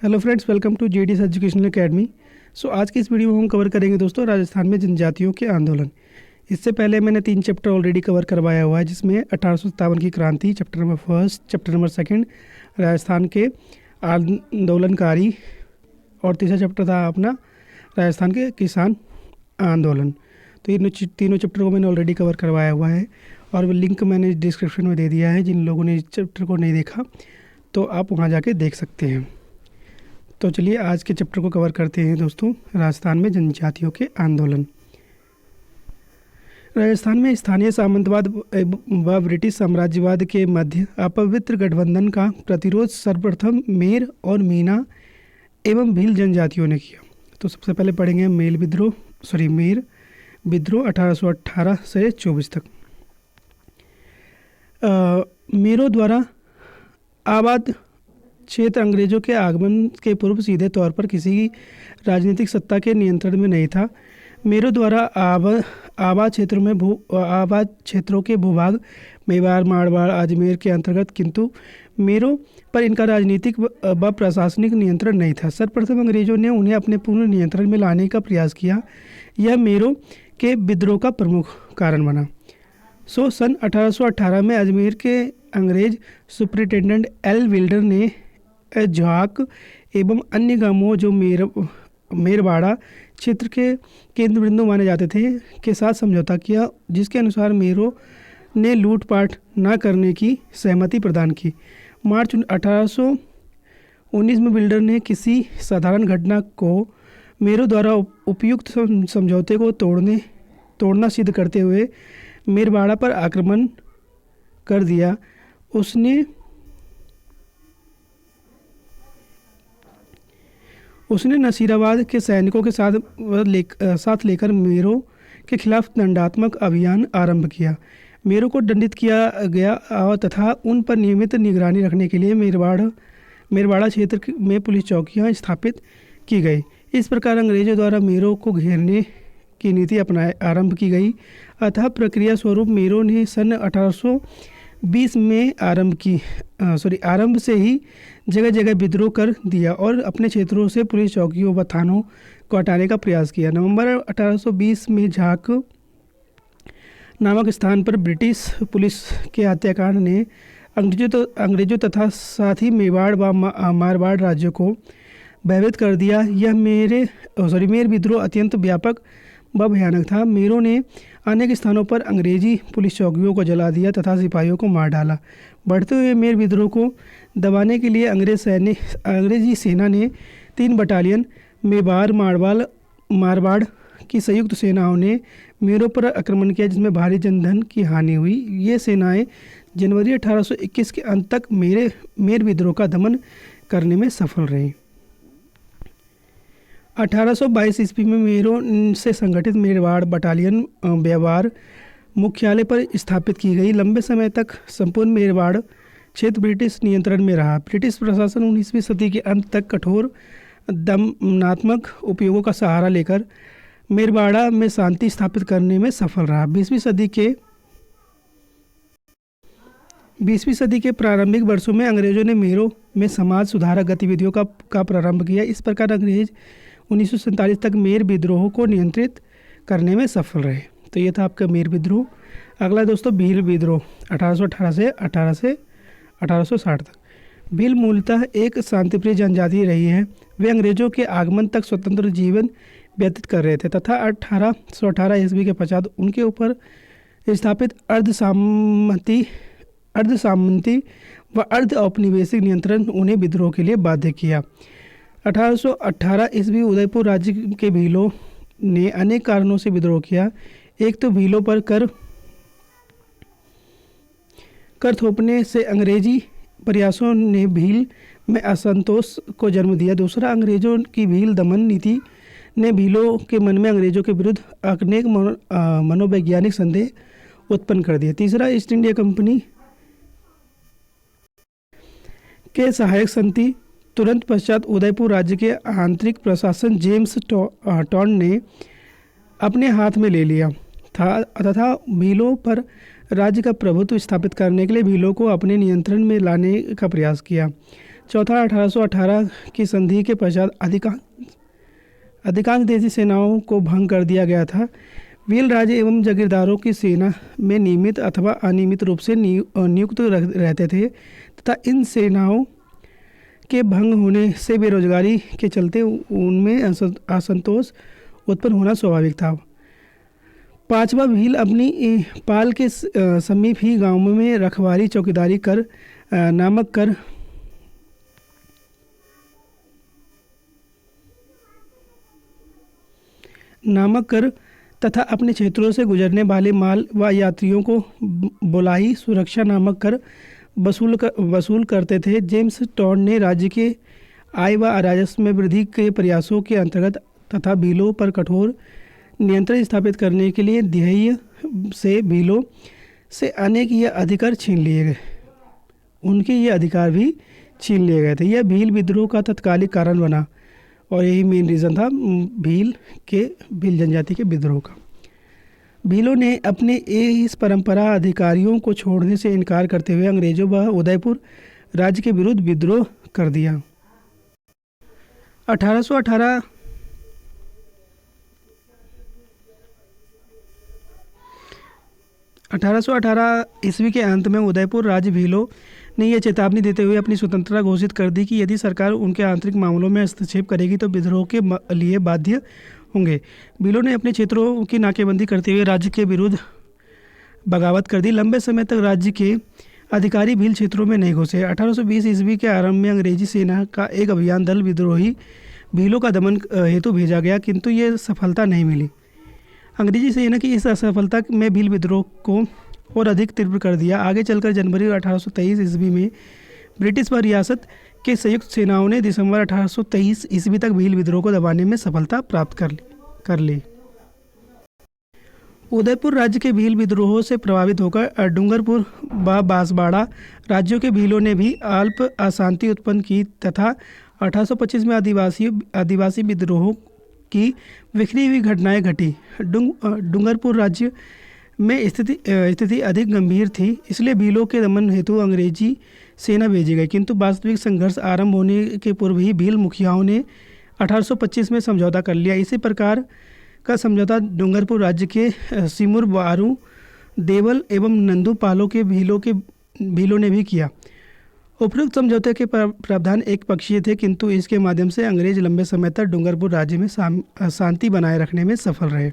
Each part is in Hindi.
Hello friends, welcome to GDS educational academy. आज की इस वीडियो में हम कवर करेंगे दोस्तों राजस्थान में जनजातियों के आंदोलन। इससे पहले मैंने 3 चैप्टर ऑलरेडी कवर करवाया हुआ है, जिसमें 1857 की क्रांति chapter number 1, chapter number 2 Rajasthan के आंदोलनकारी, और तीसरा चैप्टर था अपना राजस्थान के किसान आंदोलन। तो इन तीनों चैप्टर को मैंने ऑलरेडी कवर करवाया हुआ है और वो लिंक मैंने डिस्क्रिप्शन में दे दिया है। जिन लोगों ने इस चैप्टर को नहीं देखा तो आप वहाँ जाके देख सकते हैं। तो चलिए आज के चैप्टर को कवर करते हैं दोस्तों, राजस्थान में जनजातियों के आंदोलन। राजस्थान में स्थानीय सामंतवाद व ब्रिटिश साम्राज्यवाद के मध्य अपवित्र गठबंधन का प्रतिरोध सर्वप्रथम मेर और मीना एवं भील जनजातियों ने किया। तो सबसे पहले पढ़ेंगे मेर विद्रोह 1818 से 24 तक। मेरों द्वारा आबाद क्षेत्र अंग्रेजों के आगमन के पूर्व सीधे तौर पर किसी राजनीतिक सत्ता के नियंत्रण में नहीं था। मेरों द्वारा आबाद क्षेत्रों के भूभाग मेवाड़, मारवाड़, अजमेर के अंतर्गत, किंतु मेरों पर इनका राजनीतिक व प्रशासनिक नियंत्रण नहीं था। सर्वप्रथम अंग्रेजों ने उन्हें अपने पूर्ण नियंत्रण में लाने का प्रयास किया। यह मेरों के विद्रोह का प्रमुख कारण बना। सन 1818 में अजमेर के अंग्रेज सुपरिटेंडेंट एल विल्डर ने झाक एवं अन्य गांवों जो मेरवाड़ा क्षेत्र के केंद्र बिंदु माने जाते थे के साथ समझौता किया, जिसके अनुसार मेरों ने लूटपाट न करने की सहमति प्रदान की। मार्च 1819 में विल्डर ने किसी साधारण घटना को मेरों द्वारा उपयुक्त समझौते को तोड़ना सिद्ध करते हुए मेरवाड़ा पर आक्रमण कर दिया। उसने नसीराबाद के सैनिकों के साथ लेकर मेरों के खिलाफ दंडात्मक अभियान आरंभ किया। मेरों को दंडित किया गया तथा उन पर नियमित निगरानी रखने के लिए मेरवाड़ा क्षेत्र में पुलिस चौकियां स्थापित की गई। इस प्रकार अंग्रेजों द्वारा मेरों को घेरने की नीति आरंभ की गई। अतः प्रक्रिया स्वरूप मेरों ने सन 1820 में आरंभ से ही जगह जगह विद्रोह कर दिया और अपने क्षेत्रों से पुलिस चौकियों व थानों को हटाने का प्रयास किया। नवंबर 1820 में झाक नामक स्थान पर ब्रिटिश पुलिस के हत्याकांड ने अंग्रेजों तथा साथ ही मेवाड़ व मारवाड़ राज्यों को भयभीत कर दिया। यह मेर विद्रोह अत्यंत व्यापक व भयानक था। मेरों ने अनेक स्थानों पर अंग्रेजी पुलिस चौकियों को जला दिया तथा सिपाहियों को मार डाला। बढ़ते हुए मेर विद्रोह को दबाने के लिए अंग्रेजी सेना ने 3 बटालियन मेवाड़ मारवाड़ की संयुक्त सेनाओं ने मेरों पर आक्रमण किया, जिसमें भारी जनधन की हानि हुई। ये सेनाएं जनवरी 1821 के अंत तक मेर विद्रोह का दमन करने में सफल रहीं। 1822 ईस्वी में मेरों से संगठित मेरवाड़ बटालियन व्यवहार मुख्यालय पर स्थापित की गई। लंबे समय तक संपूर्ण मेरवाड़ क्षेत्र ब्रिटिश नियंत्रण में रहा। ब्रिटिश प्रशासन 19वीं सदी के अंत तक कठोर दमनात्मक उपायों का सहारा लेकर मेरवाड़ा में शांति स्थापित करने में सफल रहा। 20वीं सदी के प्रारंभिक वर्षों में अंग्रेजों ने मेरों में समाज सुधारक गतिविधियों का प्रारंभ किया। इस प्रकार अंग्रेज 1947 तक मेर विद्रोह को नियंत्रित करने में सफल रहे। तो ये था आपका मेर विद्रोह। अगला दोस्तों भील विद्रोह 1818 से 1860 तक। भील मूलतः एक शांतिप्रिय जनजाति रही है। वे अंग्रेजों के आगमन तक स्वतंत्र जीवन व्यतीत कर रहे थे तथा 1818 ईस्वी के पश्चात उनके ऊपर स्थापित अर्धसामंती व अर्ध औपनिवेशिक नियंत्रण उन्हें विद्रोह के लिए बाध्य किया। 1818 ईस्वी उदयपुर राज्य के भीलों ने अनेक कारणों से विद्रोह किया। एक तो भीलों पर कर थोपने से अंग्रेजी प्रयासों ने भील में असंतोष को जन्म दिया। दूसरा, अंग्रेजों की भील दमन नीति ने भीलों के मन में अंग्रेजों के विरुद्ध अनेक मनोवैज्ञानिक संदेह उत्पन्न कर दिया। तीसरा, ईस्ट इंडिया कंपनी के सहायक संति तुरंत पश्चात उदयपुर राज्य के आंतरिक प्रशासन जेम्स टॉन ने अपने हाथ में ले लिया था तथा भीलों पर राज्य का प्रभुत्व स्थापित करने के लिए भीलों को अपने नियंत्रण में लाने का प्रयास किया। चौथा, 1818 की संधि के पश्चात अधिकांश देशी सेनाओं को भंग कर दिया गया था। भील राज्य एवं जागीरदारों की सेना में नियमित अथवा अनियमित रूप से नियुक्त रहते थे तथा इन सेनाओं के भंग होने से बेरोजगारी के चलते उनमें असंतोष उत्पन्न होना स्वाभाविक था। पांचवा, भील अपनी पाल के समीप ही गांवों में रखवाली चौकीदारी कर नामक कर तथा अपने क्षेत्रों से गुजरने वाले माल व यात्रियों को बोलाई सुरक्षा नामक कर वसूल करते थे। जेम्स टॉड ने राज्य के आय व राजस्व में वृद्धि के प्रयासों के अंतर्गत तथा भीलों पर कठोर नियंत्रण स्थापित करने के लिए दिहैया से भीलों से अनेक ये अधिकार छीन लिए गए। उनके ये अधिकार भी छीन लिए गए थे। यह भील विद्रोह का तत्कालिक कारण बना और यही मेन रीज़न था भील जनजाति के विद्रोह का। भीलों ने अपने इस परंपरा अधिकारियों को छोड़ने से इनकार करते हुए अंग्रेजों व उदयपुर राज्य के विरुद्ध विद्रोह कर दिया। 1818 ईस्वी के अंत में उदयपुर राज्य भीलों ने यह चेतावनी देते हुए अपनी स्वतंत्रता घोषित कर दी कि यदि सरकार उनके आंतरिक मामलों में हस्तक्षेप करेगी तो विद्रोह के लिए बाध्य होंगे। भीलों ने अपने क्षेत्रों की नाकेबंदी करते हुए राज्य के विरुद्ध बगावत कर दी। लंबे समय तक राज्य के अधिकारी भील क्षेत्रों में नहीं घुसे। 1820 ईस्वी के आरंभ में अंग्रेजी सेना का एक अभियान दल विद्रोही भीलों का दमन हेतु भेजा गया, किंतु ये सफलता नहीं मिली। अंग्रेजी सेना की इस असफलता में भील विद्रोह को और अधिक तीव्र कर दिया। आगे चलकर जनवरी 1823 ईस्वी में ब्रिटिश व रियासत के संयुक्त सेनाओं ने दिसंबर 1823 ईस्वी तक भील विद्रोह को दबाने में सफलता प्राप्त कर ली। उदयपुर राज्य के भील विद्रोहों से प्रभावित होकर डूंगरपुर व बांसवाड़ा राज्यों के भीलों ने भी अल्प अशांति उत्पन्न की तथा 1825 में आदिवासी विद्रोहों की बिखरी हुई घटनाएं घटी। डूंगरपुर राज्य में स्थिति अधिक गंभीर थी, इसलिए भीलों के दमन हेतु अंग्रेजी सेना भेजी गई, किंतु वास्तविक संघर्ष आरंभ होने के पूर्व ही भील मुखियाओं ने 1825 में समझौता कर लिया। इसी प्रकार का समझौता डूंगरपुर राज्य के सिमुर, बारू, देवल एवं नंदू पालों के भीलों ने भी किया। उपरोक्त समझौते के प्रावधान एक पक्षीय थे, किंतु इसके माध्यम से अंग्रेज लंबे समय तक डूंगरपुर राज्य में शांति बनाए रखने में सफल रहे।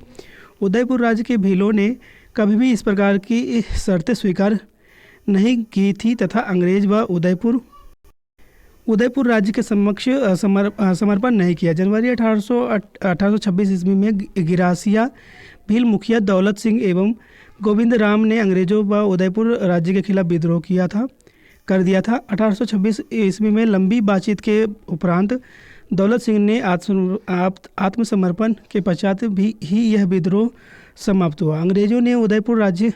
उदयपुर राज्य के भीलों ने कभी भी इस प्रकार की शर्तें स्वीकार नहीं की थी तथा अंग्रेज व उदयपुर राज्य के समक्ष समर्पण नहीं किया। जनवरी 1826 ईस्वी में गिरासिया भील मुखिया दौलत सिंह एवं गोविंद राम ने अंग्रेजों व उदयपुर राज्य के खिलाफ विद्रोह कर दिया था। 1826 ईस्वी में लंबी बातचीत के उपरांत दौलत सिंह ने आत्मसमर्पण के पश्चात भी ही यह विद्रोह समाप्त हुआ। अंग्रेजों ने उदयपुर राज्य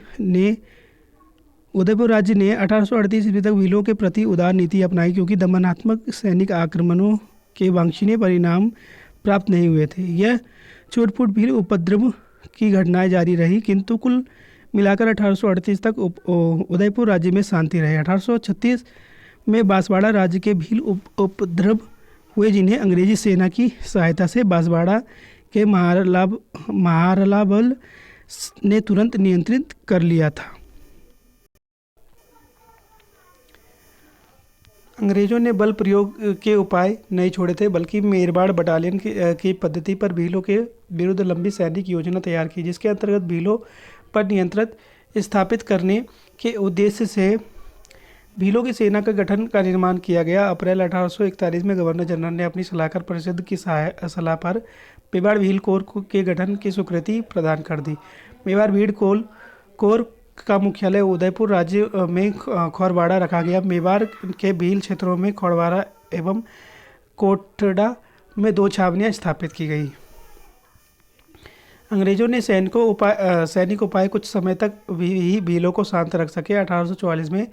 ने 1838 ईस्वी तक भीलों के प्रति उदार नीति अपनाई, क्योंकि दमनात्मक सैनिक आक्रमणों के वांछनीय परिणाम प्राप्त नहीं हुए थे। यह छूटफूट भील उपद्रव की घटनाएं जारी रही, किंतु कुल मिलाकर 1838 तक उदयपुर राज्य में शांति रही। 1836 में बांसवाड़ा राज्य के भील उपद्रव हुए, जिन्हें अंग्रेजी सेना की सहायता से बांसवाड़ा के महारला बल ने तुरंत नियंत्रित कर लिया था। अंग्रेजों ने बल प्रयोग के उपाय नहीं छोड़े थे, बल्कि मेरबाड़ बटालियन की पद्धति पर भीलों के विरुद्ध लंबी सैनिक योजना तैयार की, जिसके अंतर्गत भीलों पर नियंत्रण स्थापित करने के उद्देश्य से भीलों की सेना का गठन का निर्माण किया गया। अप्रैल 1841 में गवर्नर जनरल ने अपनी सलाहकार परिषद की सलाह पर मेवाड़ भील कोर के गठन की स्वीकृति प्रदान कर दी। मेवाड़ भील कोर का मुख्यालय उदयपुर राज्य में खोरवाड़ा रखा गया। मेवाड़ के भील क्षेत्रों में खोरवाड़ा एवं कोटड़ा में 2 छावनियां स्थापित की गई। अंग्रेजों ने सैनिक उपाय कुछ समय तक ही भीलों को शांत रख सके। 1844 में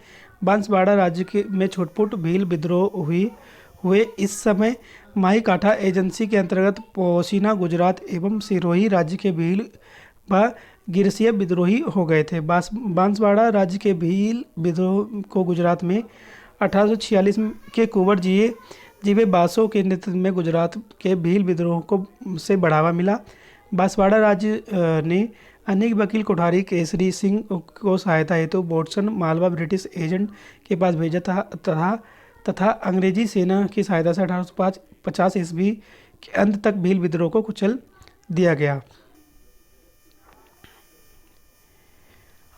बांसवाड़ा राज्य में छुटपुट भील विद्रोह हुए। इस समय माही काठा एजेंसी के अंतर्गत पोशीना गुजरात एवं सिरोही राज्य के भील व गिरसिया विद्रोही हो गए थे। बांसवाड़ा राज्य के भील विद्रोह को गुजरात में 1846 के कुंवर जीवे बासो के नेतृत्व में गुजरात के भील विद्रोह को से बढ़ावा मिला। बांसवाड़ा राज्य ने अनेक वकील कोठारी केसरी सिंह को सहायता हेतु बोटसन मालवा ब्रिटिश एजेंट के पास भेजा तथा अंग्रेजी सेना की सहायता से 1850 ईस्वी के अंत तक भील विद्रोह को कुचल दिया गया।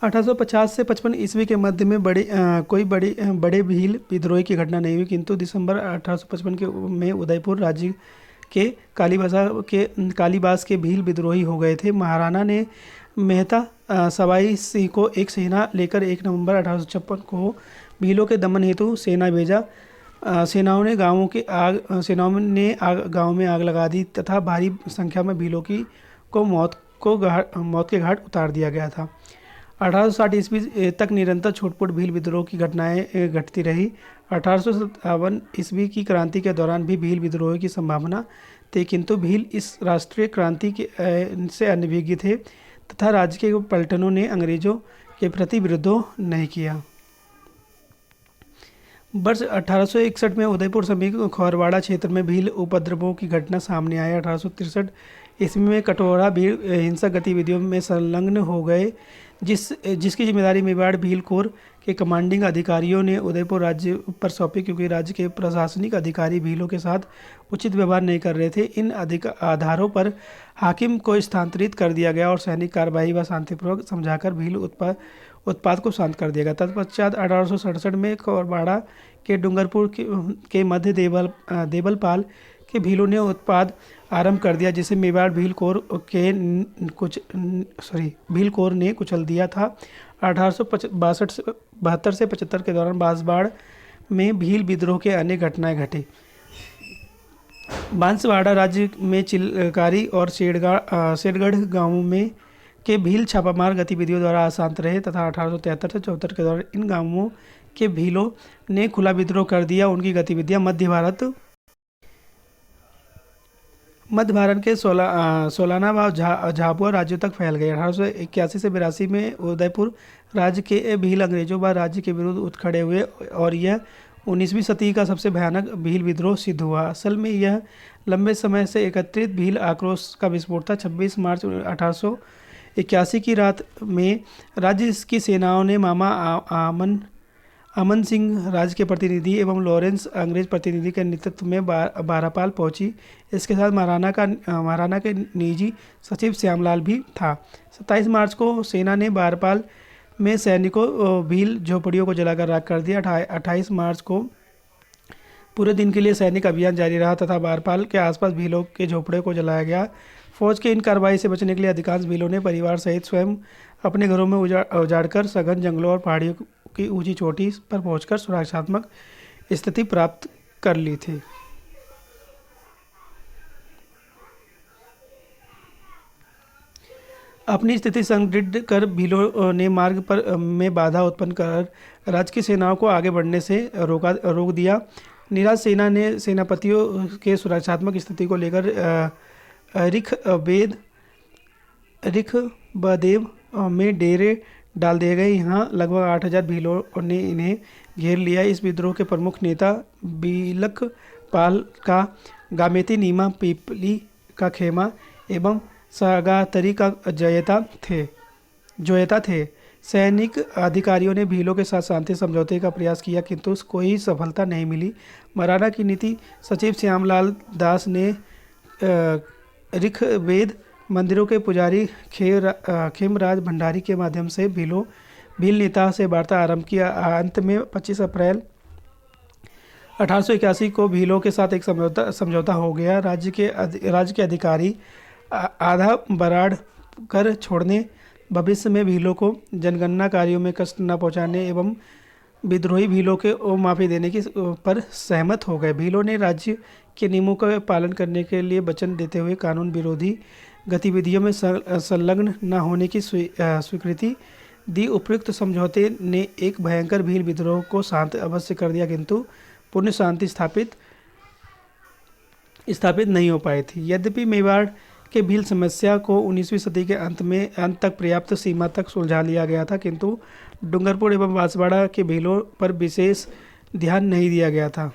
1850 से 55 ईस्वी के मध्य में बड़े भील विद्रोह की घटना नहीं हुई, किंतु दिसंबर 1855 में उदयपुर राज्य के कालीबास के भील विद्रोही हो गए थे। महाराणा ने मेहता सवाई सिंह को एक सेना लेकर 1 नवंबर 1856 को भीलों के दमन हेतु सेना भेजा। सेनाओं ने गांव में आग लगा दी तथा भारी संख्या में भीलों को मौत के घाट उतार दिया गया था। 1860 ईस्वी तक निरंतर छूटपुट भील विद्रोह की घटनाएं घटती रही। 1857 ईस्वी की क्रांति के दौरान भी भील विद्रोह की संभावना थी, किंतु भील इस राष्ट्रीय क्रांति से अनभिज्ञ थे तथा राज्य के पलटनों ने अंग्रेजों के प्रति विद्रोह नहीं किया। वर्ष 1861 में उदयपुर समीप खौरवाड़ा क्षेत्र में भील उपद्रवों की घटना सामने आई। 1863 ईस्वी में कटोरा भील हिंसक गतिविधियों में संलग्न हो गए, जिसकी जिम्मेदारी मेवाड़ भील कोर के कमांडिंग अधिकारियों ने उदयपुर राज्य पर सौंपी, क्योंकि राज्य के प्रशासनिक अधिकारी भीलों के साथ उचित व्यवहार नहीं कर रहे थे। इन आधारों पर हाकिम को स्थानांतरित कर दिया गया और सैनिक कार्रवाई व शांतिपूर्वक समझाकर भील उत्पाद को शांत कर दिया गया। तत्पश्चात 1867 में खौरवाड़ा के डूंगरपुर के मध्य देवलपाल के भीलों ने उत्पाद आरंभ कर दिया, जिसे मेवाड़ भील कोर ने कुचल दिया था। 1872 से 75 के दौरान बांसवाड़ा में भील विद्रोह के अनेक घटनाएं घटी। बांसवाड़ा राज्य में चिलकारी और शेरगढ़ गांवों में के भील छापामार गतिविधियों द्वारा अशांत रहे तथा 1873 से 74 के दौरान इन गांवों के भीलों ने खुला विद्रोह कर दिया। उनकी गतिविधियां मध्य भारत के सोलाना व झाबुआ राज्यों तक फैल गई। 1881 से 82 में उदयपुर राज्य के भील अंग्रेजों व राज्य के विरुद्ध उठ खड़े हुए और यह 19वीं सदी का सबसे भयानक भील विद्रोह सिद्ध हुआ। असल में यह लंबे समय से एकत्रित भील आक्रोश का विस्फोट था। 26 मार्च 1881 की रात में राज्य की सेनाओं ने मामा अमन सिंह राज्य के प्रतिनिधि एवं लॉरेंस अंग्रेज प्रतिनिधि के नेतृत्व में बारापाल पहुंची। इसके साथ महाराणा के निजी सचिव श्यामलाल भी था। 27 मार्च को सेना ने बारापाल में सैनिकों भील झोपड़ियों को जलाकर राख कर दिया। 28 मार्च को पूरे दिन के लिए सैनिक अभियान जारी रहा तथा बारापाल के आसपास भीलों के झोपड़े को जलाया गया। फौज के इन कार्रवाई से बचने के लिए अधिकांश भीलों ने परिवार सहित स्वयं अपने घरों में उजाड़कर सघन जंगलों और पहाड़ियों की ऊंची चोटी पर पहुंचकर सुरक्षात्मक स्थिति प्राप्त कर ली थी। अपनी स्थिति संदृढ़ कर भीलों ने मार्ग पर में बाधा उत्पन्न कर राज्य की सेनाओं को आगे बढ़ने से रोक दिया। निराश सेना ने सेनापतियों के सुरक्षात्मक स्थिति को लेकर रिख बदेव में डेरे डाल दिए गए। यहाँ लगभग 8000 भीलों ने इन्हें घेर लिया। इस विद्रोह के प्रमुख नेता बीलक पाल का गामेती नीमा पीपली का खेमा एवं सागातरी का जोयता थे। सैनिक अधिकारियों ने भीलों के साथ शांति समझौते का प्रयास किया, किंतु कोई सफलता नहीं मिली। महाराणा की नीति सचिव श्यामलाल दास ने ऋग्वेद मंदिरों के पुजारी खेमराज भंडारी के माध्यम से भील नेता से वार्ता आरंभ किया। अंत में 25 अप्रैल 1881 को भीलों के साथ एक समझौता हो गया। राज्य के अधिकारी आधा बराड़ कर छोड़ने, भविष्य में भीलों को जनगणना कार्यों में कष्ट न पहुंचाने एवं विद्रोही भीलों के माफी देने की पर सहमत हो गए। भीलों ने राज्य के नियमों का पालन करने के लिए वचन देते हुए कानून विरोधी गतिविधियों में संलग्न न होने की स्वीकृति दी। उपयुक्त समझौते ने एक भयंकर भील विद्रोह को शांत अवश्य कर दिया, किंतु पूर्ण शांति स्थापित नहीं हो पाई थी। यद्यपि मेवाड़ के भील समस्या को 19वीं सदी के अंत तक पर्याप्त सीमा तक सुलझा लिया गया था, किंतु डूंगरपुर एवं बांसवाड़ा के भीलों पर विशेष ध्यान नहीं दिया गया था।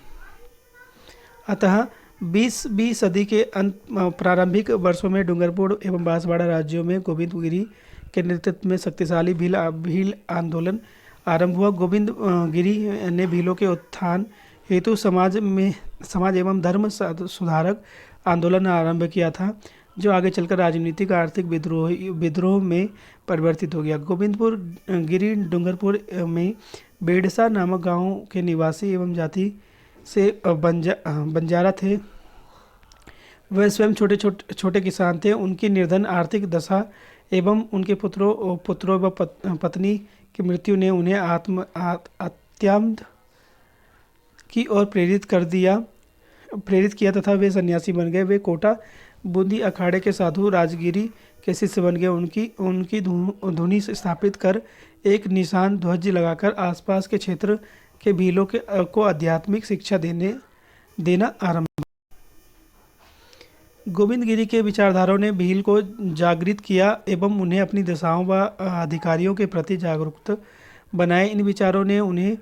अतः 20वीं सदी के प्रारंभिक वर्षों में डूंगरपुर एवं बांसवाड़ा राज्यों में गोविंद गिरी के नेतृत्व में शक्तिशाली भील आंदोलन आरंभ हुआ। गोविंद गिरी ने भीलों के उत्थान हेतु समाज एवं धर्म सुधारक आंदोलन आरंभ किया था, जो आगे चलकर राजनीतिक आर्थिक विद्रोह में परिवर्तित हो गया। गोविंदपुर गिरी डूंगरपुर में बेडसा नामक गांव के निवासी एवं जाति से बंजारा थे। वह स्वयं छोटे किसान थे। उनकी निर्धन आर्थिक दशा एवं उनके पुत्रों व पत्नी की मृत्यु ने उन्हें अत्याम्द की ओर प्रेरित किया तथा वे सन्यासी बन गए। वे कोटा बूंदी अखाड़े के साधु राजगिरी के शिष्य बन गए। उनकी धुनी स्थापित कर एक निशान ध्वज लगाकर आसपास के क्षेत्र के भीलों को आध्यात्मिक शिक्षा देना आरंभ। गोविंद गिरी के विचारधाराओं ने भील को जागृत किया एवं उन्हें अपनी दशाओं व अधिकारियों के प्रति जागरूक बनाए। इन विचारों ने उन्हें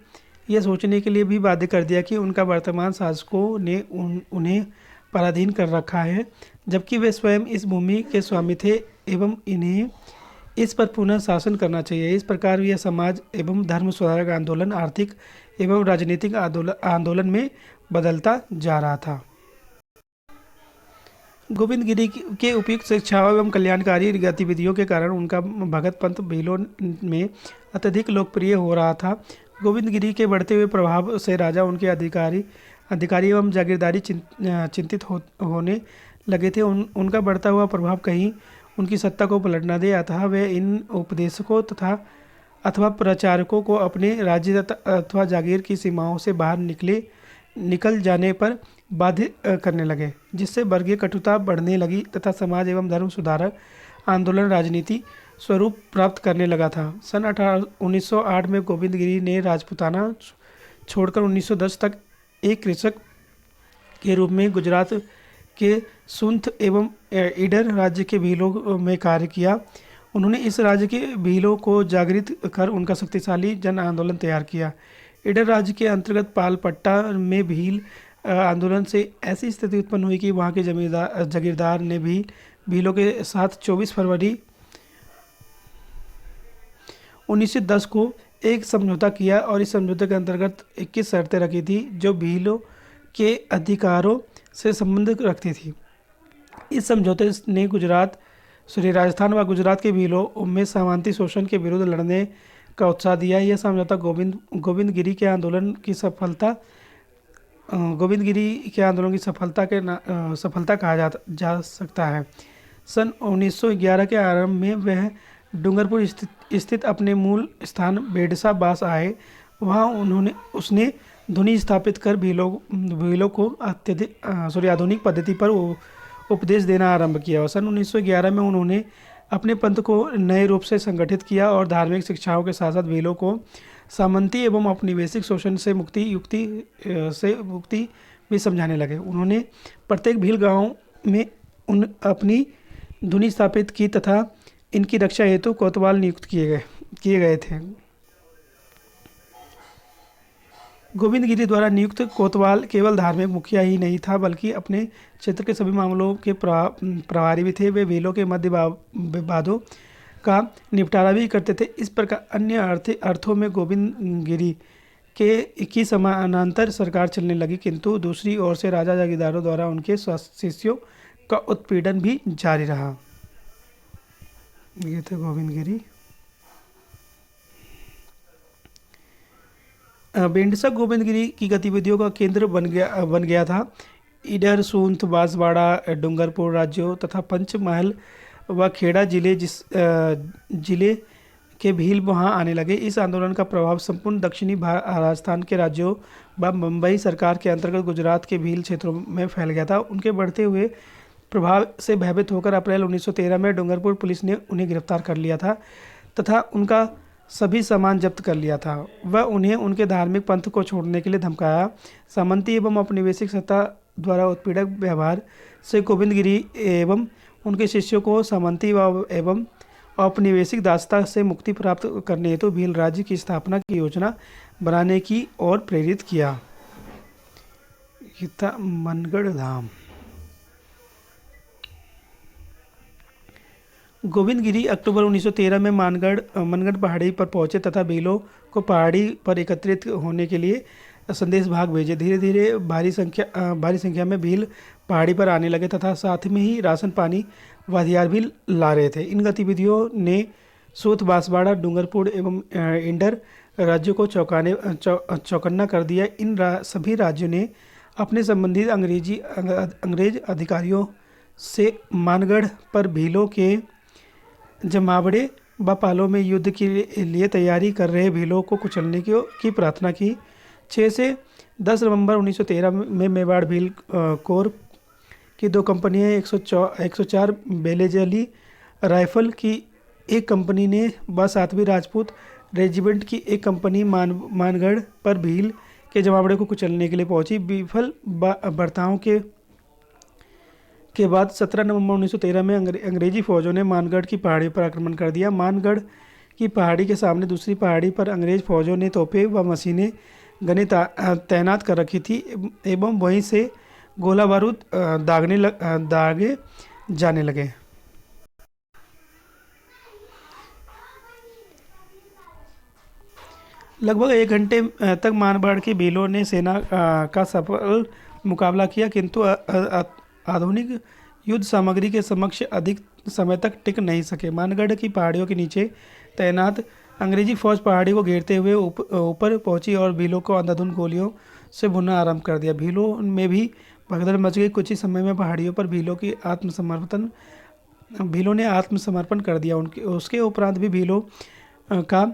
यह सोचने के लिए भी बाध्य कर दिया कि उनका वर्तमान शासकों ने उन्हें पराधीन कर रखा है, जबकि वे स्वयं इस भूमि के स्वामी थे एवं इन्हें इस पर पुनः शासन करना चाहिए। इस प्रकार यह समाज एवं धर्म सुधारक आंदोलन आर्थिक एवं राजनीतिक आंदोलन में बदलता जा रहा था। गोविंद गिरी के उपयुक्त शिक्षाओं एवं कल्याणकारी गतिविधियों के कारण उनका भगत पंथ भीलों में अत्यधिक लोकप्रिय हो रहा था। गोविंद गिरी के बढ़ते हुए प्रभाव से राजा, उनके अधिकारी एवं जागीरदारी चिंतित होने लगे थे। उनका बढ़ता हुआ प्रभाव कहीं उनकी सत्ता को पलट न दे, अतः वे इन उपदेशकों अथवा प्रचारकों को अपने राज्य अथवा जागीर की सीमाओं से बाहर निकल जाने पर बाध्य करने लगे, जिससे वर्गीय कटुता बढ़ने लगी तथा समाज एवं धर्म सुधारक आंदोलन राजनीति स्वरूप प्राप्त करने लगा था। सन 1908 में गोविंद गिरी ने राजपूताना छोड़कर 1910 तक एक कृषक के रूप में गुजरात के सुंथ एवं ईडर राज्य के भीलों में कार्य किया। उन्होंने इस राज्य के भीलों को जागृत कर उनका शक्तिशाली जन आंदोलन तैयार किया। ईडर राज्य के अंतर्गत पालपट्टा में भील आंदोलन से ऐसी स्थिति उत्पन्न हुई कि वहाँ के जागीरदार ने भीलों के साथ 24 फरवरी 1910 को एक समझौता किया और इस समझौते के अंतर्गत 21 शर्तें रखी थी जो भीलों के अधिकारों से संबंध रखती थी। इस समझौते ने राजस्थान व गुजरात के भीलों में सामंती शोषण के विरुद्ध लड़ने का उत्साह दिया। यह समझौता गोविंद गिरी के आंदोलन की सफलता कहा जा सकता है। सन 1911 के आरंभ में वह डूंगरपुर स्थित अपने मूल स्थान बेडसा बास आए। वहाँ उसने धुनी स्थापित कर भीलों को आधुनिक पद्धति पर उपदेश देना आरंभ किया और सन 1911 में उन्होंने अपने पंथ को नए रूप से संगठित किया और धार्मिक शिक्षाओं के साथ साथ भीलों को सामंती एवं औपनिवेशिक शोषण से मुक्ति भी समझाने लगे। उन्होंने प्रत्येक भील गांव में अपनी धुनी स्थापित की तथा इनकी रक्षा हेतु कोतवाल नियुक्त किए गए थे। गोविंद गिरी द्वारा नियुक्त कोतवाल केवल धार्मिक मुखिया ही नहीं था, बल्कि अपने क्षेत्र के सभी मामलों के प्रभारी भी थे। वे भीलों के मध्य विवादों का निपटारा भी करते थे। इस प्रकार अन्य अर्थों में गोविंद गिरी की समानांतर सरकार चलने लगी, किंतु दूसरी ओर से राजा जागीरदारों द्वारा उनके शिष्यों का उत्पीड़न भी जारी रहा। ये थे गोविंद गिरी। बेंडसा गोविंद गिरी की गतिविधियों का केंद्र बन गया था। ईडर, सूंथ, बांसवाड़ा, डूंगरपुर राज्यों तथा पंचमहल व खेड़ा जिले के भील वहां आने लगे। इस आंदोलन का प्रभाव संपूर्ण दक्षिणी राजस्थान के राज्यों व मुंबई सरकार के अंतर्गत गुजरात के भील क्षेत्रों में फैल गया था। उनके बढ़ते हुए प्रभाव से भयभीत होकर अप्रैल 1913 में डूंगरपुर पुलिस ने उन्हें गिरफ्तार कर लिया था तथा उनका सभी सामान जब्त कर लिया था। वह उन्हें उनके धार्मिक पंथ को छोड़ने के लिए धमकाया। सामंती एवं औपनिवेशिक सत्ता द्वारा उत्पीड़क व्यवहार से गोविंद गिरी एवं उनके शिष्यों को सामंती एवं औपनिवेशिक दासता से मुक्ति प्राप्त करने हेतु भील राज्य की स्थापना की योजना बनाने की ओर प्रेरित किया। ये था मनगढ़ धाम। गोविंद गिरी अक्टूबर 1913 में मनगढ़ पहाड़ी पर पहुंचे तथा भीलों को पहाड़ी पर एकत्रित होने के लिए संदेश भाग भेजे। धीरे धीरे भारी संख्या में भील पहाड़ी पर आने लगे तथा साथ में ही राशन पानी व हथियार भी ला रहे थे। इन गतिविधियों ने सूत, बांसवाड़ा, डूंगरपुर एवं इंडर राज्यों को चौकन्ना कर दिया। सभी राज्यों ने अपने संबंधित अंग्रेज अधिकारियों से मानगढ़ पर भीलों के जमावड़े व पालों में युद्ध के लिए तैयारी कर रहे भीलों को कुचलने की प्रार्थना की। 6 से 10 नवंबर 1913 में मेवाड़ भील कोर की 2 कंपनियां 104 बेलेजली राइफल की एक कंपनी ने व 7वीं राजपूत रेजिमेंट की एक कंपनी मानगढ़ पर भील के जमावड़े को कुचलने के लिए पहुंची। विफल बर्ताओं के बाद 17 नवंबर 1913 में अंग्रेजी फौजों ने मानगढ़ की पहाड़ी पर आक्रमण कर दिया। मानगढ़ की पहाड़ी के सामने दूसरी पहाड़ी पर अंग्रेज फौजों ने तोपें व मशीनें गनें तैनात कर रखी थी एवं वहीं से गोला बारूद दागे जाने लगे। लगभग 1 घंटे तक मारवाड़ के भीलों ने सेना का सफल मुकाबला किया, किंतु आधुनिक युद्ध सामग्री के समक्ष अधिक समय तक टिक नहीं सके। मानगढ़ की पहाड़ियों के नीचे तैनात अंग्रेजी फौज पहाड़ी को घेरते हुए ऊपर पहुंची और भीलों को अंधाधुंध गोलियों से भुनना आरंभ कर दिया। भीलों में भी भगदड़ मच गई। कुछ ही समय में पहाड़ियों पर भीलों ने आत्मसमर्पण कर दिया। उसके उपरांत भी भीलों का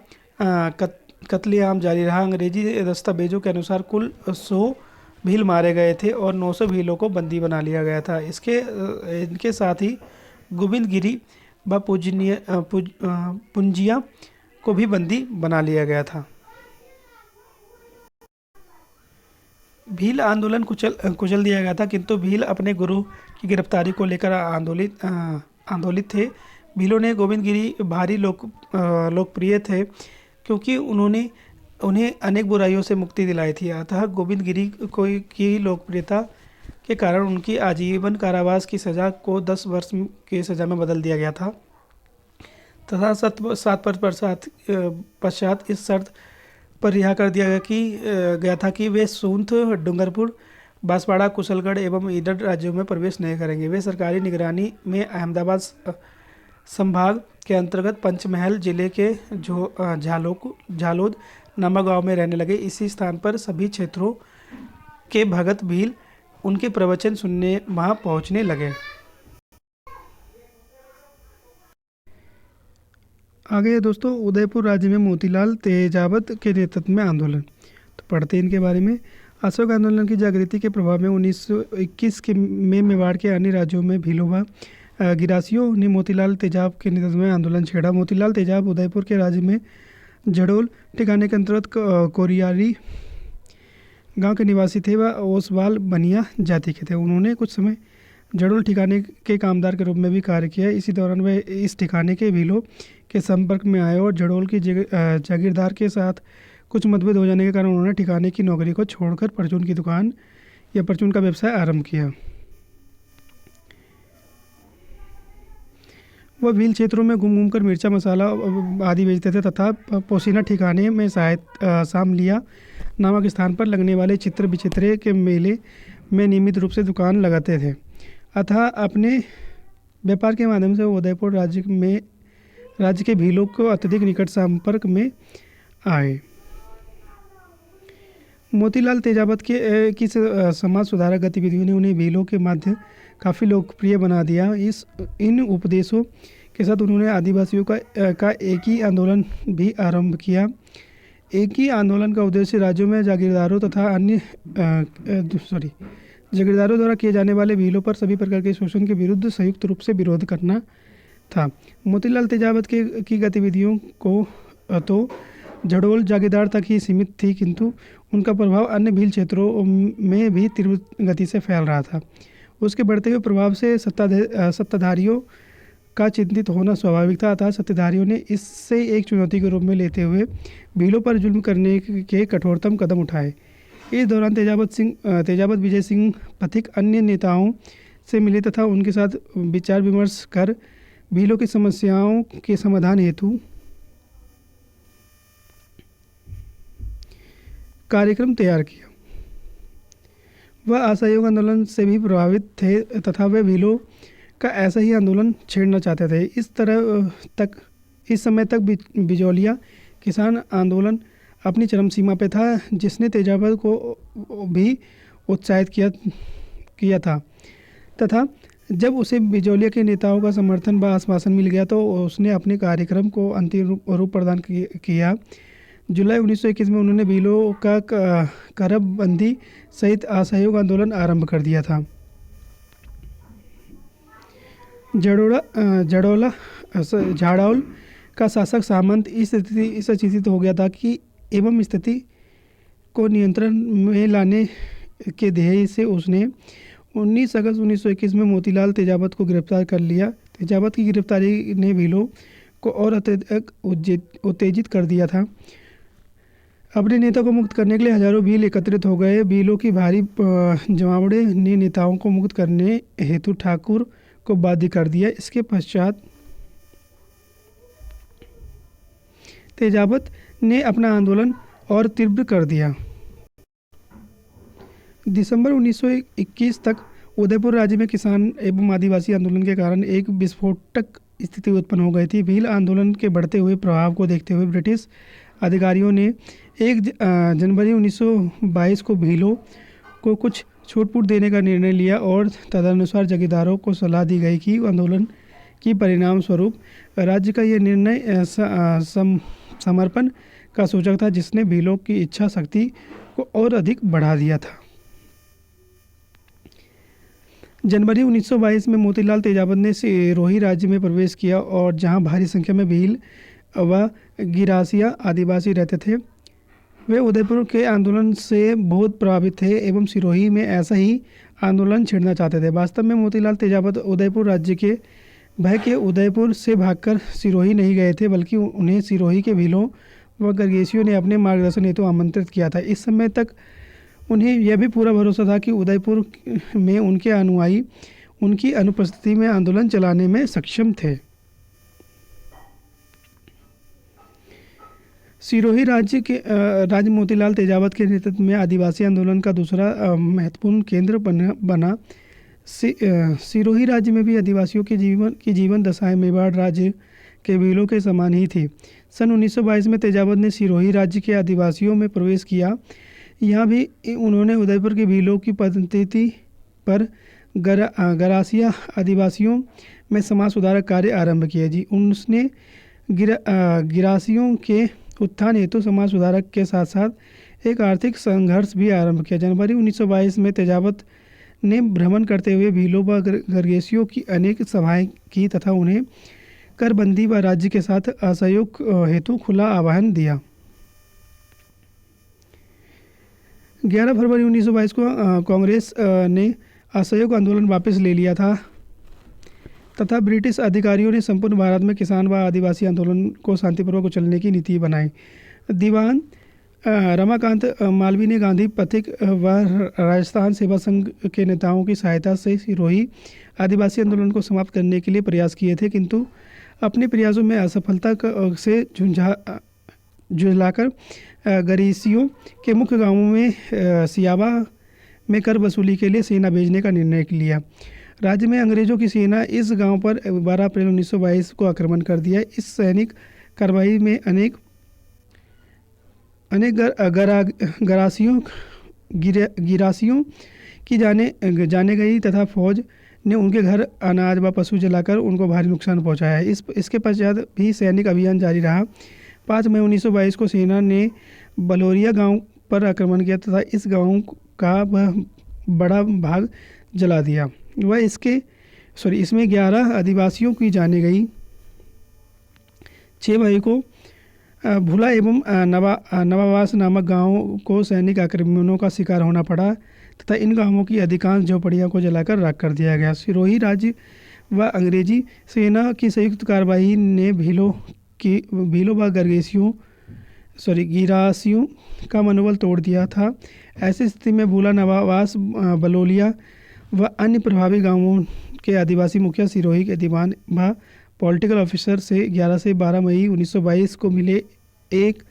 कत्लेआम जारी रहा। अंग्रेजी दस्तावेजों के अनुसार कुल 100 भील मारे गए थे और 900 भीलों को बंदी बना लिया गया था। इनके साथ ही गोविंद गिरी व पुंजिया को भी बंदी बना लिया गया था। भील आंदोलन कुचल दिया गया था, किंतु भील अपने गुरु की गिरफ्तारी को लेकर आंदोलित थे। भीलों ने गोविंद गिरी भारी लोकप्रिय थे क्योंकि उन्हें अनेक बुराइयों से मुक्ति दिलाई थी। अतः गोविंद गिरी की लोकप्रियता के कारण उनकी आजीवन कारावास की सज़ा को 10 वर्ष की सज़ा में बदल दिया गया था तथा 7 वर्ष पश्चात इस शर्त पर रिहा कर दिया गया था कि वे सूंथ, डूंगरपुर, बांसवाड़ा, कुशलगढ़ एवं ईडर राज्यों में प्रवेश नहीं करेंगे। वे सरकारी निगरानी में अहमदाबाद संभाग के अंतर्गत पंचमहल जिले के झालोद नामक गांव में रहने लगे। इसी स्थान पर सभी क्षेत्रों के भगत भील उनके प्रवचन सुनने वहां पहुंचने लगे। आगे दोस्तों, उदयपुर राज्य में मोतीलाल तेजावत के नेतृत्व में आंदोलन। तो पढ़ते हैं इनके बारे में। अशोक आंदोलन की जागृति के प्रभाव में 1921 में मेवाड़ के अन्य राज्यों में भीलों व गिरासियों ने मोतीलाल तेजाब के नेतृत्व में आंदोलन छेड़ा। मोतीलाल तेजाब उदयपुर के राज्य में जड़ोल ठिकाने के अंतर्गत कोरियारी गांव के निवासी थे व ओसवाल बनिया जाति के थे। उन्होंने कुछ समय जड़ोल ठिकाने के कामदार के रूप में भी कार्य किया। इसी दौरान वे इस ठिकाने के भीलों के संपर्क में आए और जड़ोल की जागीरदार के साथ कुछ मतभेद हो जाने के कारण उन्होंने ठिकाने की नौकरी को छोड़कर परचून की दुकान या परचून का व्यवसाय आरंभ किया। वह भील क्षेत्रों में घूम कर मिर्चा, मसाला आदि बेचते थे तथा पोसीना ठिकाने में सामलिया नामक स्थान पर लगने वाले चित्र विचित्रे के मेले में नियमित रूप से दुकान लगाते थे। अतः अपने व्यापार के माध्यम से उदयपुर राज्य के भीलों को अत्यधिक निकट संपर्क में आए। मोतीलाल तेजावत की समाज सुधारक गतिविधियों ने उन्हें भीलों के मध्य काफ़ी लोकप्रिय बना दिया। इन उपदेशों के साथ उन्होंने आदिवासियों का एक ही आंदोलन भी आरंभ किया। एक ही आंदोलन का उद्देश्य राज्यों में जागीरदारों द्वारा किए जाने वाले भीलों पर सभी प्रकार के शोषण के विरुद्ध संयुक्त रूप से विरोध करना था। मोतीलाल तेजावत की गतिविधियों को तो जड़ोल जागीरदार तक ही सीमित थी, किंतु उनका प्रभाव अन्य भील क्षेत्रों में भी तीव्र गति से फैल रहा था। उसके बढ़ते हुए प्रभाव से सत्ताधारियों का चिंतित होना स्वाभाविक था, अतः सत्ताधारियों ने इससे एक चुनौती के रूप में लेते हुए भीलों पर जुल्म करने के कठोरतम कदम उठाए। इस दौरान तेजाबत विजय सिंह पथिक अन्य नेताओं से मिले तथा उनके साथ विचार विमर्श कर भीलों की समस्याओं के समाधान हेतु कार्यक्रम तैयार किया। वह असहयोग आंदोलन से भी प्रभावित थे तथा वे भीलों का ऐसा ही आंदोलन छेड़ना चाहते थे। इस समय तक बिजौलिया किसान आंदोलन अपनी चरम सीमा पे था, जिसने तेजाबत को भी उत्साहित किया था तथा जब उसे बिजौलिया के नेताओं का समर्थन व आश्वासन मिल गया तो उसने अपने कार्यक्रम को अंतिम रूप प्रदान किया। जुलाई 1921 में उन्होंने भीलों का करबंदी सहित असहयोग आंदोलन आरंभ कर दिया था। झाड़ौल का शासक सामंत इस स्थिति हो गया था कि एवं स्थिति को नियंत्रण में लाने के ध्येय से उसने 19 अगस्त 1921 में मोतीलाल तेजाबत को गिरफ्तार कर लिया। तेजाबत की गिरफ्तारी ने भीलों को और अत्यधिक उत्तेजित कर दिया था। अपने नेता को मुक्त करने के लिए हजारों भील एकत्रित हो गए। भीलों की भारी जमावड़े ने नेताओं को मुक्त करने हेतु ठाकुर को बाध्य कर दिया। इसके पश्चात तेजाबत ने अपना आंदोलन और तीव्र कर दिया। दिसंबर 1921 तक उदयपुर राज्य में किसान एवं आदिवासी आंदोलन के कारण एक विस्फोटक स्थिति उत्पन्न हो गई थी। भील आंदोलन के बढ़ते हुए प्रभाव को देखते हुए ब्रिटिश अधिकारियों ने 1 जनवरी 1922 को भीलों को कुछ छूट देने का निर्णय लिया और तदनुसार जगीरदारों को सलाह दी गई कि आंदोलन की परिणाम स्वरूप राज्य का यह निर्णय समर्पण का सूचक था, जिसने भीलों की इच्छा शक्ति को और अधिक बढ़ा दिया था। जनवरी 1922 में मोतीलाल तेजाबत ने सिरोही राज्य में प्रवेश किया और जहां भारी संख्या में भील व गिरासिया आदिवासी रहते थे, वे उदयपुर के आंदोलन से बहुत प्रभावित थे एवं सिरोही में ऐसा ही आंदोलन छेड़ना चाहते थे। वास्तव में मोतीलाल तेजाबत उदयपुर राज्य के भय के उदयपुर से भागकर सिरोही नहीं गए थे, बल्कि उन्हें सिरोही के भीलों व गरगेशियों ने अपने मार्गदर्शन हेतु आमंत्रित किया था। इस समय तक उन्हें यह भी पूरा भरोसा था कि उदयपुर में उनके अनुयायी उनकी अनुपस्थिति में आंदोलन चलाने में सक्षम थे। सिरोही राज्य मोतीलाल तेजाबत के नेतृत्व में आदिवासी आंदोलन का दूसरा महत्वपूर्ण केंद्र बना। सिरोही राज्य में भी आदिवासियों की जीवन दशाएं मेवाड़ राज्य के भीलों के समान ही थी। सन 1922 में तेजाबत ने सिरोही राज्य के आदिवासियों में प्रवेश किया। यहाँ भी उन्होंने उदयपुर के भीलों की पद्धति पर गरासिया आदिवासियों में समाज सुधारक कार्य आरंभ किए। उसने गिरासियों के उत्थान हेतु समाज सुधारक के साथ साथ एक आर्थिक संघर्ष भी आरंभ किया। जनवरी 1922 में तेजाबत ने भ्रमण करते हुए भीलों व गरगेशियों की अनेक सभाएं की तथा उन्हें करबंदी व राज्य के साथ असहयोग हेतु खुला आह्वान दिया। 11 फरवरी 1922 को कांग्रेस ने असहयोग आंदोलन वापस ले लिया था तथा ब्रिटिश अधिकारियों ने संपूर्ण भारत में किसान व आदिवासी आंदोलन को शांतिपूर्वक चलने की नीति बनाई। दीवान रमाकांत मालवीय ने गांधी पथिक व राजस्थान सेवा संघ के नेताओं की सहायता से सिरोही आदिवासी आंदोलन को समाप्त करने के लिए प्रयास किए थे, किंतु अपने प्रयासों में असफलता से झुंझलाकर गरीसियों के मुख्य गांवों में सियावा में कर वसूली के लिए सेना भेजने का निर्णय लिया। राज्य में अंग्रेजों की सेना इस गांव पर 12 अप्रैल 1922 को आक्रमण कर दिया। इस सैनिक कार्रवाई में अनेक गिरासियों की जाने गई तथा फौज ने उनके घर अनाज व पशु जलाकर उनको भारी नुकसान पहुंचाया। इसके पश्चात भी सैनिक अभियान जारी रहा। 5 मई 1922 को सेना ने बलोरिया गांव पर आक्रमण किया तथा इस गांव का वह बड़ा भाग जला दिया। इसमें 11 आदिवासियों की जाने गई। 6 मई को भूला एवं नवावास नामक गांव को सैनिक आक्रमणों का शिकार होना पड़ा तथा इन गांवों की अधिकांश झोपड़ियों को जलाकर राख कर दिया गया। सिरोही राज्य व अंग्रेजी सेना की संयुक्त कार्रवाई ने भीलों व गिरासियों का मनोबल तोड़ दिया था। ऐसी स्थिति में भूला, नवास, बलोलिया व अन्य प्रभावी गांवों के आदिवासी मुखिया सिरोही के दीवान व पॉलिटिकल ऑफिसर से 11 से 12 मई 1922 को मिले एक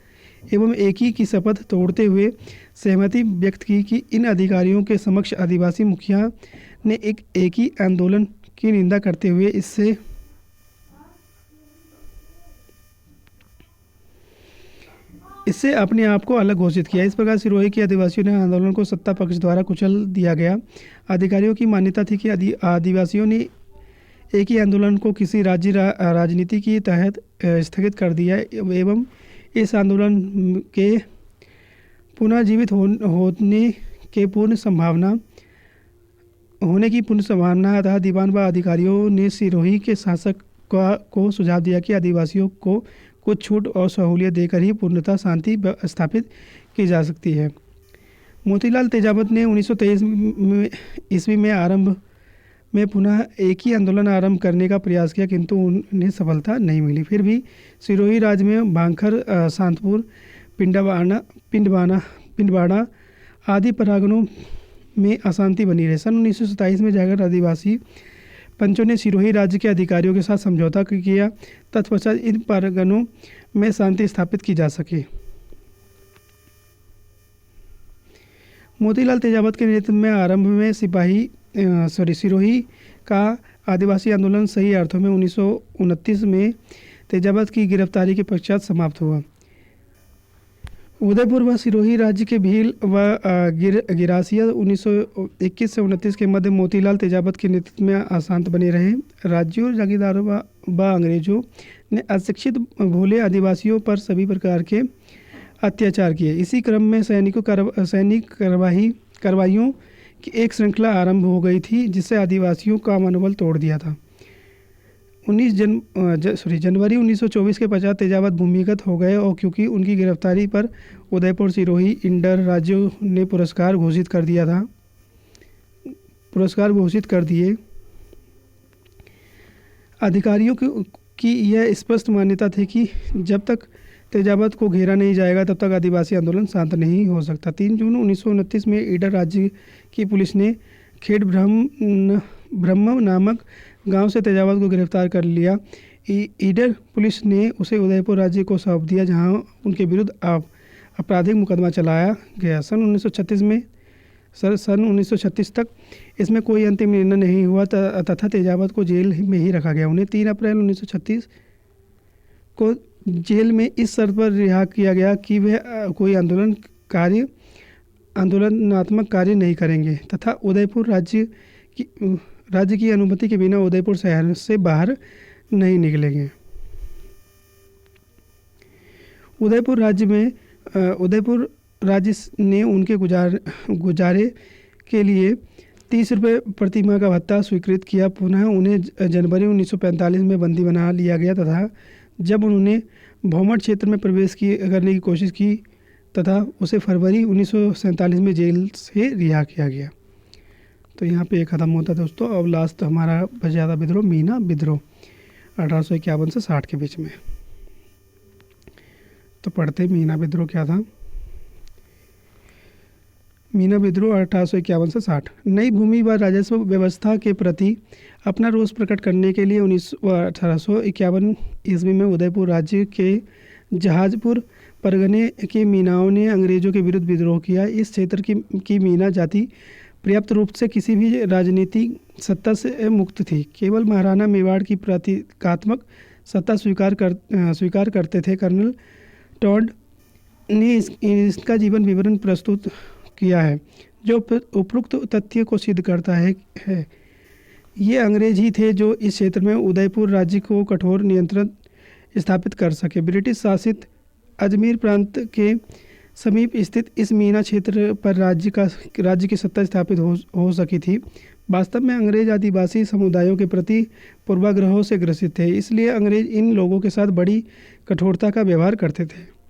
ही की शपथ तोड़ते हुए सहमति व्यक्त की कि इन अधिकारियों के समक्ष आदिवासी मुखिया ने एक ही आंदोलन की निंदा करते हुए इससे अपने आप को अलग घोषित किया। इस प्रकार सिरोही के आदिवासियों ने आंदोलन को सत्ता पक्ष द्वारा कुचल दिया गया। अधिकारियों की मान्यता थी कि आदिवासियों ने एक ही आंदोलन को किसी राजनीति के तहत स्थगित कर दिया एवं इस आंदोलन के पुनः जीवित होने की पूर्ण संभावना था। दीवान व अधिकारियों ने सिरोही के शासक को सुझाव दिया कि आदिवासियों को कुछ छूट और सहूलियत देकर ही पूर्णतः शांति स्थापित की जा सकती है। मोतीलाल तेजावत ने 1923 ईस्वी में आरंभ में पुनः एक ही आंदोलन आरंभ करने का प्रयास किया, किंतु उन्हें सफलता नहीं मिली। फिर भी सिरोही राज्य में भांखर, शांतपुर, पिंडवाड़ा आदि परागणों में अशांति बनी रही। सन 1927 में जाकर आदिवासी पंचों ने सिरोही राज्य के अधिकारियों के साथ समझौता किया। तत्पश्चात इन परगनों में शांति स्थापित की जा सके। मोतीलाल तेजावत के नेतृत्व में आरंभ में सिरोही का आदिवासी आंदोलन सही अर्थों में 1929 में तेजावत की गिरफ्तारी के पश्चात समाप्त हुआ। उदयपुर व सिरोही राज्य के भील व गिरासिया 1921 से 29 के मध्य मोतीलाल तेजावत के नेतृत्व में अशांत बने रहे। राज्यों, जागीरदारों व अंग्रेजों ने अशिक्षित भोले आदिवासियों पर सभी प्रकार के अत्याचार किए। इसी क्रम में सैनिक कार्रवाइयों की एक श्रृंखला आरंभ हो गई थी, जिससे आदिवासियों का मनोबल तोड़ दिया था। जनवरी 1924 के पश्चात तेजावत भूमिगत हो गए और क्योंकि उनकी गिरफ्तारी पर उदयपुर, सिरोही, इंडर राज्यों ने पुरस्कार घोषित कर दिए। अधिकारियों की यह स्पष्ट मान्यता थी कि जब तक तेजावत को घेरा नहीं जाएगा तब तक आदिवासी आंदोलन शांत नहीं हो सकता। 3 जून 1929 में ईडर राज्य की पुलिस ने खेड़ ब्रह्म नामक गांव से तेजावत को गिरफ्तार कर लिया। ईडर पुलिस ने उसे उदयपुर राज्य को सौंप दिया, जहां उनके विरुद्ध आपराधिक मुकदमा चलाया गया। सन 1936 तक इसमें कोई अंतिम निर्णय नहीं हुआ तथा तेजावत को जेल में ही रखा गया। उन्हें 3 अप्रैल 1936 को जेल में इस शर्त पर रिहा किया गया कि वे कोई आंदोलनात्मक कार्य नहीं करेंगे तथा उदयपुर राज्य की अनुमति के बिना उदयपुर शहर से बाहर नहीं निकलेंगे। उदयपुर राज्य ने उनके गुजारे के लिए 30 रुपये प्रतिमाह का भत्ता स्वीकृत किया। पुनः उन्हें जनवरी 1945 में बंदी बना लिया गया तथा जब उन्होंने भौमट क्षेत्र में प्रवेश करने की कोशिश की तथा उसे फरवरी 1947 में जेल से रिहा किया गया। तो यहाँ पे ख़त्म होता है दोस्तों। अब लास्ट हमारा बच जाता विद्रोह, मीना विद्रोह 1851 से 60 के बीच में। तो पढ़ते मीना विद्रोह क्या था। मीना विद्रोह 1851 से 60। नई भूमि व राजस्व व्यवस्था के प्रति अपना रोष प्रकट करने के लिए 1851 ईस्वी में उदयपुर राज्य के जहाजपुर परगने के मीनाओं ने अंग्रेजों के विरुद्ध विद्रोह किया। इस क्षेत्र की मीना जाति पर्याप्त रूप से किसी भी राजनीतिक सत्ता से मुक्त थी। केवल महाराणा मेवाड़ की प्रतीकात्मक सत्ता स्वीकार करते थे। कर्नल टॉड ने इसका जीवन विवरण प्रस्तुत किया है, जो उपरोक्त तथ्य को सिद्ध करता है। ये अंग्रेज ही थे जो इस क्षेत्र में उदयपुर राज्य को कठोर नियंत्रण स्थापित कर सके। ब्रिटिश शासित अजमेर प्रांत के समीप स्थित इस मीना क्षेत्र पर राज्य की सत्ता स्थापित हो सकी थी। वास्तव में अंग्रेज आदिवासी समुदायों के प्रति पूर्वाग्रहों से ग्रसित थे, इसलिए अंग्रेज इन लोगों के साथ बड़ी कठोरता का व्यवहार करते थे।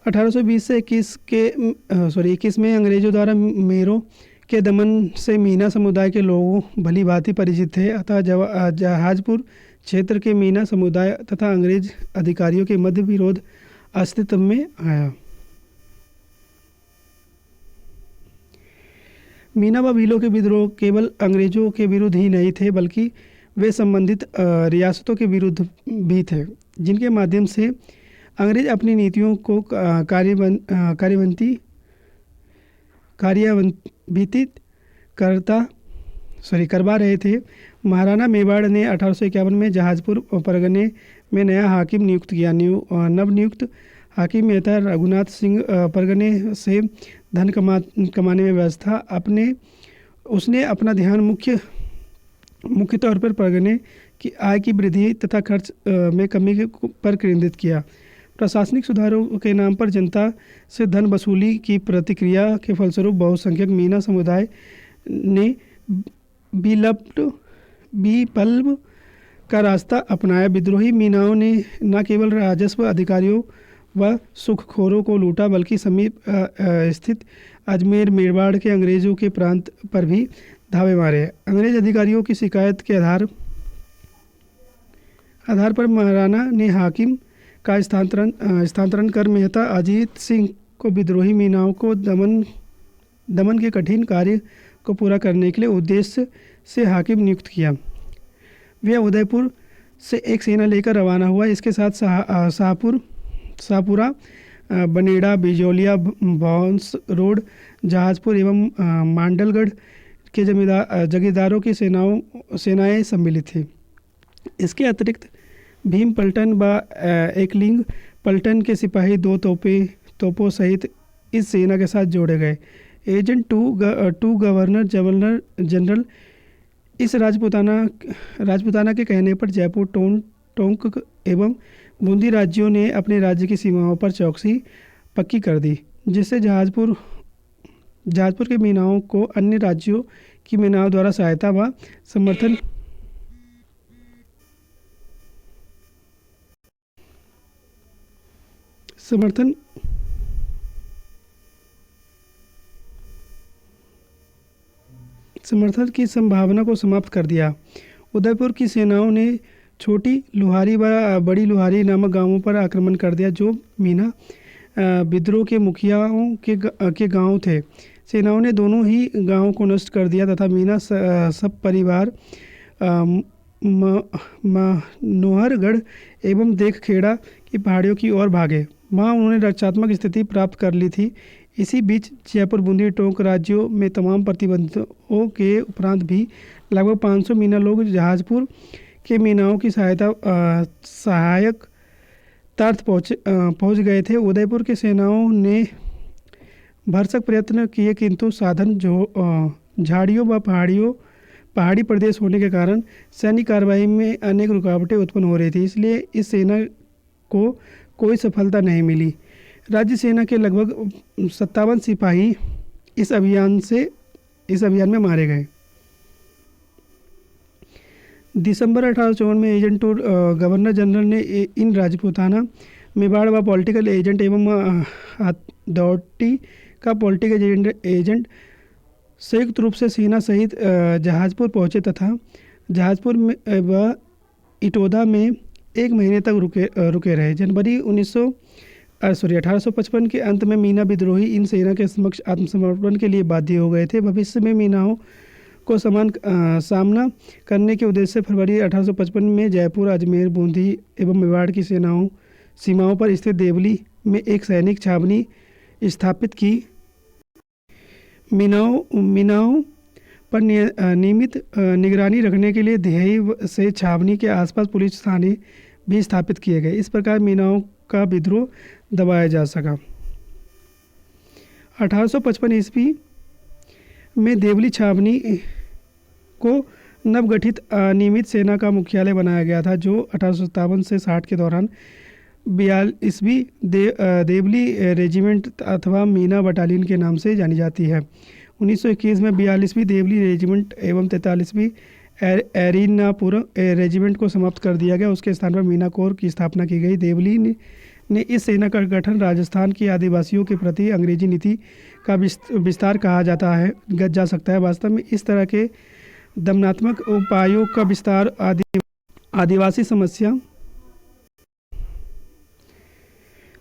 1820 से 21 में अंग्रेजों द्वारा मेरों के दमन से मीना समुदाय के लोग भली भांति परिचित थे। अतः जहाजपुर क्षेत्र के मीना समुदाय तथा अंग्रेज अधिकारियों के मध्य विरोध अस्तित्व में आया। मीना व भीलों के विद्रोह केवल अंग्रेजों के विरुद्ध ही नहीं थे, बल्कि वे संबंधित रियासतों के विरुद्ध भी थे, जिनके माध्यम से अंग्रेज अपनी नीतियों को कार्यान्वित करवा रहे थे। महाराणा मेवाड़ ने 1851 में जहाजपुर परगने में नया हाकिम नियुक्त किया। नवनियुक्त हाकिम मेहता रघुनाथ सिंह परगने से धन कमाने में व्यस्त था। उसने अपना ध्यान मुख्य तौर पर परगने की आय की वृद्धि तथा खर्च में कमी पर केंद्रित किया। प्रशासनिक सुधारों के नाम पर जनता से धन वसूली की प्रतिक्रिया के फलस्वरूप बहुसंख्यक मीना समुदाय ने विप्लव का रास्ता अपनाया। विद्रोही मीनाओं ने न केवल राजस्व अधिकारियों व सुखखोरों को लूटा, बल्कि समीप स्थित अजमेर मेवाड़ के अंग्रेजों के प्रांत पर भी धावे मारे। अंग्रेज अधिकारियों की शिकायत के आधार पर महाराणा ने हाकिम का स्थानांतरण कर मेहता अजीत सिंह को विद्रोही मीनाओं को दमन के कठिन कार्य को पूरा करने के लिए उद्देश्य से हाकिम नियुक्त किया। वह उदयपुर से एक सेना लेकर रवाना हुआ। इसके साथ शाहपुरा, बनेड़ा, बिजौलिया, बांस रोड, जहाजपुर एवं मांडलगढ़ के जगीरदारों की सेनाएं सम्मिलित थी। इसके अतिरिक्त भीम पलटन व एकलिंग पलटन के सिपाही 2 तोपों सहित इस सेना के साथ जोड़े गए। एजेंट टू गवर्नर जनरल इस राजपुताना के कहने पर जयपुर, टोंक एवं बूंदी राज्यों ने अपने राज्य की सीमाओं पर चौकसी पक्की कर दी, जिससे जहाजपुर के मीनाओं को अन्य राज्यों की मीनाओं द्वारा सहायता व समर्थन की संभावना को समाप्त कर दिया। उदयपुर की सेनाओं ने छोटी लुहारी व बड़ी लुहारी नामक गांवों पर आक्रमण कर दिया, जो मीना विद्रोह के मुखियाओं के गांव थे। सेनाओं ने दोनों ही गांवों को नष्ट कर दिया तथा मीना सब परिवार मनोहरगढ़ एवं देखखेड़ा की पहाड़ियों की ओर भागे। वहाँ उन्होंने रक्षात्मक स्थिति प्राप्त कर ली थी। इसी बीच जयपुर, बूंदी, टोंक राज्यों में तमाम प्रतिबंधों के उपरांत भी लगभग 500 मीना लोग जहाजपुर के मीनाओं की सहायतार्थ पहुँच गए थे। उदयपुर के सेनाओं ने भरसक प्रयत्न किए, किंतु साधन झाड़ियों व पहाड़ी प्रदेश होने के कारण सैनिक कार्रवाई में अनेक रुकावटें उत्पन्न हो रही थी। इसलिए इस सेना को कोई सफलता नहीं मिली। राज्य सेना के लगभग 57 सिपाही इस अभियान में मारे गए। दिसंबर 1854 में एजेंट टू गवर्नर जनरल ने इन राजपूताना, मेवाड़ व पॉलिटिकल एजेंट एवं हादौटी का पॉलिटिकल एजेंट संयुक्त रूप से सेना सहित जहाजपुर पहुंचे तथा जहाजपुर में व इटोदा में 1 महीने तक रुके रहे। जनवरी 1855 के अंत में मीना विद्रोही इन सेना के समक्ष आत्मसमर्पण के लिए बाध्य हो गए थे। भविष्य में मीनाओं को सामना करने के उद्देश्य से फरवरी 1855 में जयपुर, अजमेर, बूंदी एवं मेवाड़ की सीमाओं पर स्थित देवली में एक सैनिक छावनी स्थापित की। मीनाओं पर नियमित निगरानी रखने के लिए दिहाई से छावनी के आसपास पुलिस थाने भी स्थापित किए गए। इस प्रकार मीनाओं का विद्रोह दबाया जा सका। 1855 ईस्वी में देवली छावनी को नवगठित नियमित सेना का मुख्यालय बनाया गया था, जो 1857 से 60 के दौरान 42वीं देवली रेजिमेंट अथवा मीना बटालियन के नाम से जानी जाती है। 1921 में 42वीं देवली रेजिमेंट एवं 43वीं एरीनापुर रेजिमेंट को समाप्त कर दिया गया। उसके स्थान पर मीना कोर की स्थापना की गई। देवली ने इस सेना का गठन राजस्थान के आदिवासियों के प्रति अंग्रेजी नीति का विस्तार कहा जा सकता है। वास्तव में इस तरह के दमनात्मक उपायों का विस्तार आदिवासी समस्या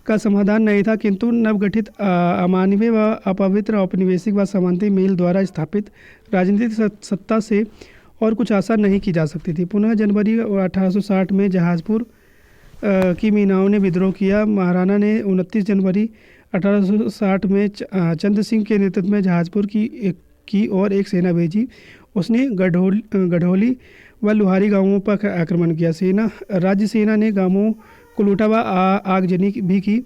का समाधान नहीं था, किंतु नवगठित अमानवीय व अपवित्र औपनिवेशिक व सामंती मेल द्वारा स्थापित राजनीतिक सत्ता से और कुछ आशा नहीं की जा सकती थी। पुनः जनवरी 1860 में जहाजपुर की मीनाओं ने विद्रोह किया। महाराणा ने 29 जनवरी 1860 में चंद्र सिंह के नेतृत्व में जहाजपुर की ओर एक सेना भेजी। उसने गढ़ोली व लुहारी गांवों पर आक्रमण किया। राज्य सेना ने गांवों को लूटा व आगजनी भी की।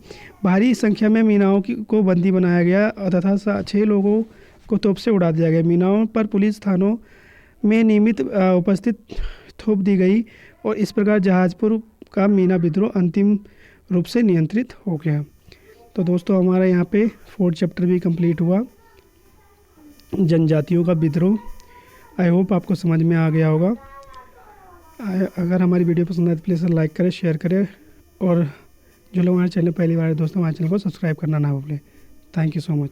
भारी संख्या में मीनाओं को बंदी बनाया गया तथा 6 लोगों को तोप से उड़ा दिया गया। मीनाओं पर पुलिस थानों में नियमित उपस्थित थोप दी गई और इस प्रकार जहाजपुर का मीना विद्रोह अंतिम रूप से नियंत्रित हो गया। तो दोस्तों हमारा यहाँ पे 4th चैप्टर भी कंप्लीट हुआ, जनजातियों का विद्रोह। आई होप आपको समझ में आ गया होगा। अगर हमारी वीडियो पसंद आए तो प्लीज़ लाइक करें, शेयर करें और जो लोग हमारे चैनल पहली बार है दोस्तों हमारे चैनल को सब्सक्राइब करना ना भूलें। Thank you so much.